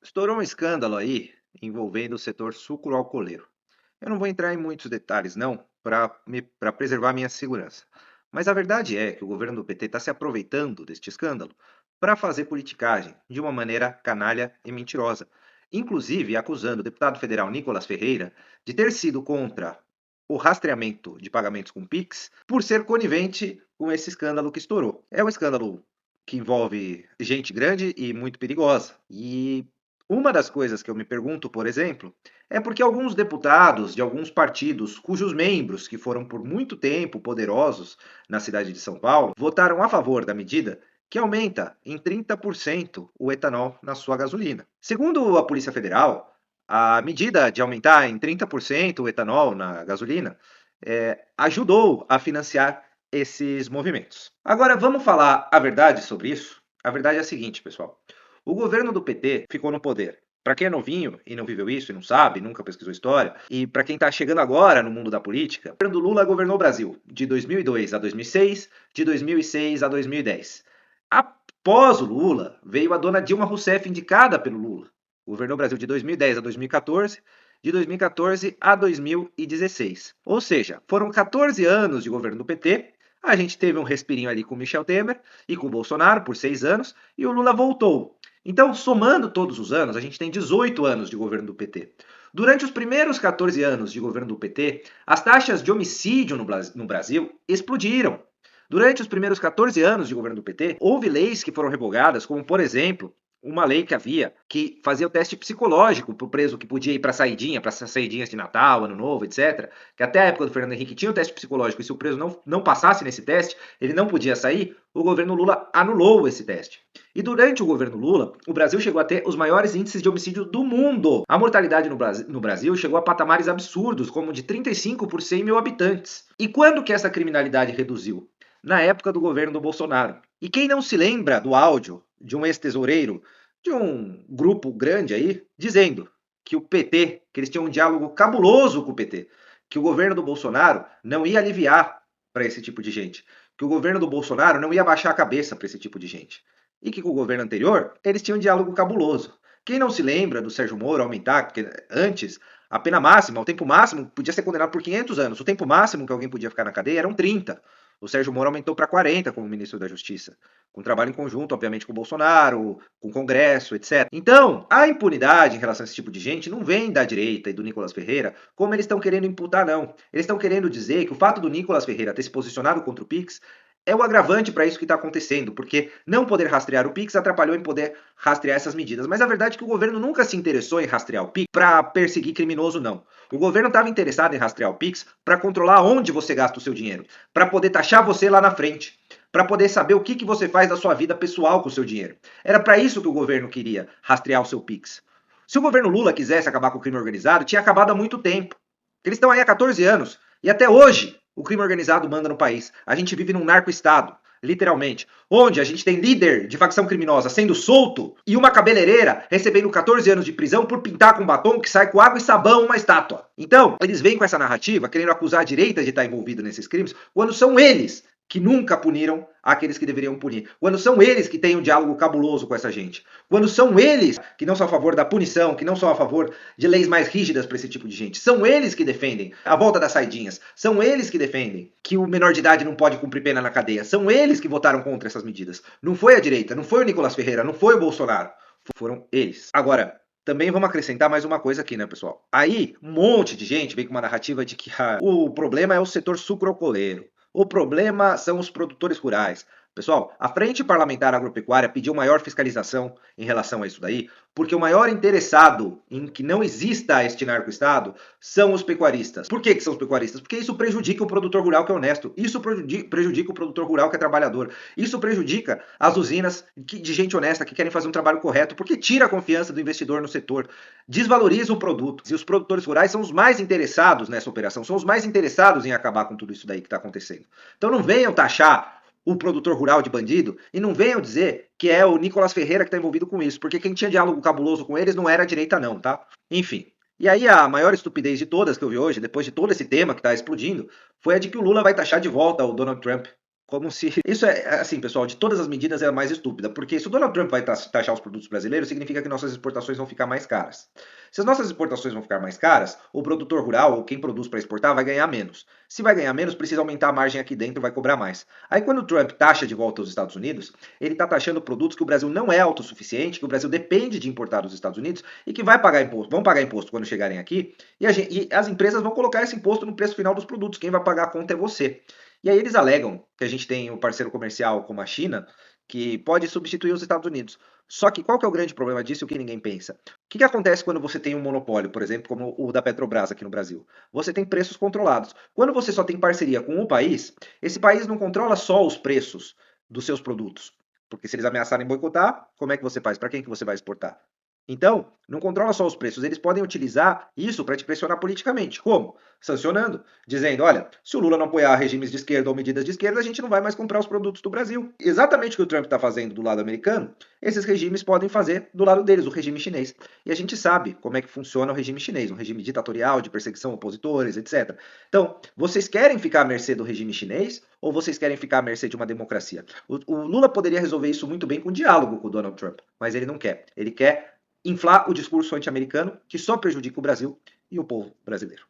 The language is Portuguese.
Estourou um escândalo aí envolvendo o setor sucroalcooleiro. Eu não vou entrar em muitos detalhes, não, para preservar minha segurança. Mas a verdade é que o governo do PT está se aproveitando deste escândalo para fazer politicagem de uma maneira canalha e mentirosa, inclusive acusando o deputado federal Nicolas Ferreira de ter sido contra o rastreamento de pagamentos com Pix por ser conivente com esse escândalo que estourou. É um escândalo que envolve gente grande e muito perigosa. E uma das coisas que eu me pergunto, por exemplo, é porque alguns deputados de alguns partidos, cujos membros, que foram por muito tempo poderosos na cidade de São Paulo, votaram a favor da medida que aumenta em 30% o etanol na sua gasolina. Segundo a Polícia Federal, a medida de aumentar em 30% o etanol na gasolina ajudou a financiar esses movimentos. Agora, vamos falar a verdade sobre isso? A verdade é a seguinte, pessoal. O governo do PT ficou no poder. Para quem é novinho e não viveu isso e não sabe, nunca pesquisou história, e para quem está chegando agora no mundo da política, o governo do Lula governou o Brasil de 2002 a 2006, de 2006 a 2010. Após o Lula, veio a dona Dilma Rousseff, indicada pelo Lula. Governou o Brasil de 2010 a 2014, de 2014 a 2016. Ou seja, foram 14 anos de governo do PT. A gente teve um respirinho ali com o Michel Temer e com o Bolsonaro por 6 anos, e o Lula voltou. Então, somando todos os anos, a gente tem 18 anos de governo do PT. Durante os primeiros 14 anos de governo do PT, as taxas de homicídio no Brasil explodiram. Durante os primeiros 14 anos de governo do PT, houve leis que foram revogadas, como, por exemplo, uma lei que havia que fazia o teste psicológico para o preso que podia ir para saidinha, para saidinhas de Natal, Ano Novo, etc. Que até a época do Fernando Henrique tinha o teste psicológico e se o preso não passasse nesse teste, ele não podia sair. O governo Lula anulou esse teste. E durante o governo Lula, o Brasil chegou a ter os maiores índices de homicídio do mundo. A mortalidade no Brasil chegou a patamares absurdos, como de 35 por 100 mil habitantes. E quando que essa criminalidade reduziu? Na época do governo do Bolsonaro. E quem não se lembra do áudio de um ex-tesoureiro de um grupo grande aí, dizendo que o PT, que eles tinham um diálogo cabuloso com o PT, que o governo do Bolsonaro não ia aliviar para esse tipo de gente, que o governo do Bolsonaro não ia baixar a cabeça para esse tipo de gente. E que com o governo anterior, eles tinham um diálogo cabuloso. Quem não se lembra do Sérgio Moro aumentar, porque antes a pena máxima, o tempo máximo, podia ser condenado por 500 anos. O tempo máximo que alguém podia ficar na cadeia eram 30. O Sérgio Moro aumentou para 40 como ministro da Justiça, com trabalho em conjunto, obviamente, com o Bolsonaro, com o Congresso, etc. Então, a impunidade em relação a esse tipo de gente não vem da direita e do Nicolas Ferreira, como eles estão querendo imputar, não. Eles estão querendo dizer que o fato do Nicolas Ferreira ter se posicionado contra o Pix é o agravante para isso que está acontecendo, porque não poder rastrear o Pix atrapalhou em poder rastrear essas medidas. Mas a verdade é que o governo nunca se interessou em rastrear o Pix para perseguir criminoso, não. O governo estava interessado em rastrear o Pix para controlar onde você gasta o seu dinheiro, para poder taxar você lá na frente, para poder saber o que você faz da sua vida pessoal com o seu dinheiro. Era para isso que o governo queria rastrear o seu Pix. Se o governo Lula quisesse acabar com o crime organizado, tinha acabado há muito tempo. Eles estão aí há 14 anos e até hoje o crime organizado manda no país. A gente vive num narco-estado, literalmente, onde a gente tem líder de facção criminosa sendo solto e uma cabeleireira recebendo 14 anos de prisão por pintar com batom que sai com água e sabão uma estátua. Então, eles vêm com essa narrativa, querendo acusar a direita de estar envolvida nesses crimes, quando são eles que nunca puniram aqueles que deveriam punir. Quando são eles que têm um diálogo cabuloso com essa gente. Quando são eles que não são a favor da punição, que não são a favor de leis mais rígidas para esse tipo de gente. São eles que defendem a volta das saidinhas. São eles que defendem que o menor de idade não pode cumprir pena na cadeia. São eles que votaram contra essas medidas. Não foi a direita, não foi o Nicolas Ferreira, não foi o Bolsonaro. Foram eles. Agora, também vamos acrescentar mais uma coisa aqui, né, pessoal? Aí, um monte de gente vem com uma narrativa de que o problema é o setor sucroalcooleiro. O problema são os produtores rurais. Pessoal, a Frente Parlamentar Agropecuária pediu maior fiscalização em relação a isso daí, porque o maior interessado em que não exista este narco-estado são os pecuaristas. Por que são os pecuaristas? Porque isso prejudica o produtor rural que é honesto, isso prejudica o produtor rural que é trabalhador, isso prejudica as usinas de gente honesta que querem fazer um trabalho correto, porque tira a confiança do investidor no setor, desvaloriza o produto. E os produtores rurais são os mais interessados nessa operação, são os mais interessados em acabar com tudo isso daí que está acontecendo. Então não venham taxar o produtor rural de bandido, e não venham dizer que é o Nicolas Ferreira que está envolvido com isso, porque quem tinha diálogo cabuloso com eles não era a direita não, tá? Enfim. E aí a maior estupidez de todas que eu vi hoje, depois de todo esse tema que está explodindo, foi a de que o Lula vai taxar de volta o Donald Trump Como se. Isso é, assim, pessoal, de todas as medidas é a mais estúpida, porque se o Donald Trump vai taxar os produtos brasileiros, significa que nossas exportações vão ficar mais caras. Se as nossas exportações vão ficar mais caras, o produtor rural, ou quem produz para exportar, vai ganhar menos. Se vai ganhar menos, precisa aumentar a margem aqui dentro, vai cobrar mais. Aí quando o Trump taxa de volta os Estados Unidos, ele está taxando produtos que o Brasil não é autossuficiente, que o Brasil depende de importar dos Estados Unidos e que vai pagar imposto, vão pagar imposto quando chegarem aqui, e as empresas vão colocar esse imposto no preço final dos produtos. Quem vai pagar a conta é você. E aí eles alegam que a gente tem um parceiro comercial como a China, que pode substituir os Estados Unidos. Só que qual que é o grande problema disso e o que ninguém pensa? O que, que acontece quando você tem um monopólio, por exemplo, como o da Petrobras aqui no Brasil? Você tem preços controlados. Quando você só tem parceria com um país, esse país não controla só os preços dos seus produtos. Porque se eles ameaçarem boicotar, como é que você faz? Para quem que você vai exportar? Então, não controla só os preços, eles podem utilizar isso para te pressionar politicamente. Como? Sancionando, dizendo, olha, se o Lula não apoiar regimes de esquerda ou medidas de esquerda, a gente não vai mais comprar os produtos do Brasil. Exatamente o que o Trump está fazendo do lado americano, esses regimes podem fazer do lado deles, o regime chinês. E a gente sabe como é que funciona o regime chinês, um regime ditatorial, de perseguição a opositores, etc. Então, vocês querem ficar à mercê do regime chinês ou vocês querem ficar à mercê de uma democracia? O Lula poderia resolver isso muito bem com diálogo com o Donald Trump, mas ele não quer. Ele quer inflar o discurso anti-americano que só prejudica o Brasil e o povo brasileiro.